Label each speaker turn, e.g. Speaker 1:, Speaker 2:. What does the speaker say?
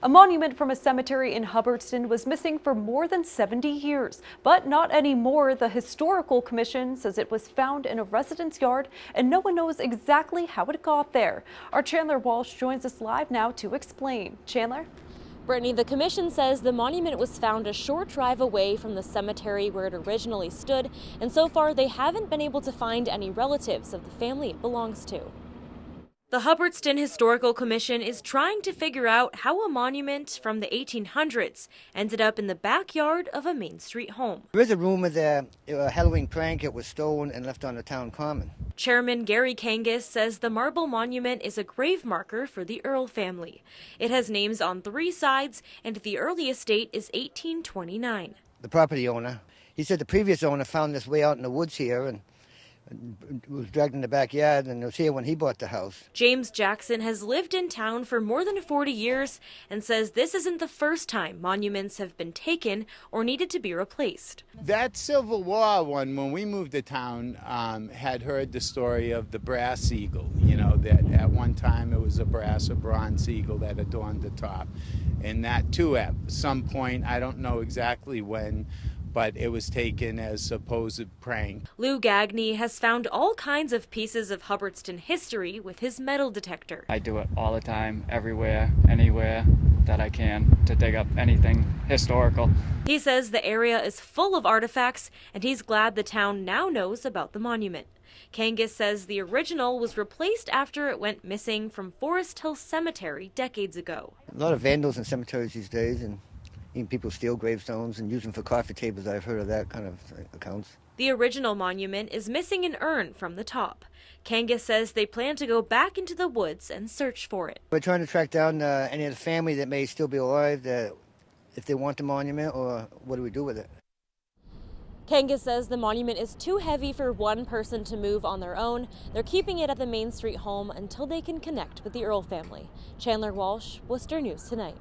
Speaker 1: A monument from a cemetery in Hubbardston was missing for more than 70 years, but not anymore. The Historical Commission says it was found in a residence yard and no one knows exactly how it got there. Our Chandler Walsh joins us live now to explain. Chandler?
Speaker 2: Brittany, the commission says the monument was found a short drive away from the cemetery where it originally stood, and so far they haven't been able to find any relatives of the family it belongs to. The Hubbardston Historical Commission is trying to figure out how a monument from the 1800s ended up in the backyard of a Main Street home.
Speaker 3: There is a rumor that a Halloween prank, it was stolen and left on the town common.
Speaker 2: Chairman Gary Kangas says the marble monument is a grave marker for the Earl family. It has names on 3 sides, and the earliest date is 1829.
Speaker 3: The property owner, he said the previous owner found this way out in the woods here and was dragged in the backyard, and it was here when he bought the house.
Speaker 2: James Jackson has lived in town for more than 40 years and says this isn't the first time monuments have been taken or needed to be replaced.
Speaker 4: That Civil War one, when we moved to town, had heard the story of the brass eagle. You know, that at one time it was a brass or bronze eagle that adorned the top. And that too, at some point, I don't know exactly when, but it was taken as supposed prank.
Speaker 2: Lou Gagney has found all kinds of pieces of Hubbardston history with his metal detector.
Speaker 5: I do it all the time, everywhere, anywhere that I can, to dig up anything historical.
Speaker 2: He says the area is full of artifacts, and he's glad the town now knows about the monument. Kangas says the original was replaced after it went missing from Forest Hill Cemetery decades ago.
Speaker 3: A lot of vandals in cemeteries these days, and even people steal gravestones and use them for coffee tables. I've heard of that kind of accounts.
Speaker 2: The original monument is missing an urn from the top. Kangas says they plan to go back into the woods and search for it.
Speaker 3: We're trying to track down any of the family that may still be alive, that if they want the monument, or what do we do with it?
Speaker 2: Kangas says the monument is too heavy for one person to move on their own. They're keeping it at the Main Street home until they can connect with the Earl family. Chandler Walsh, Worcester News Tonight.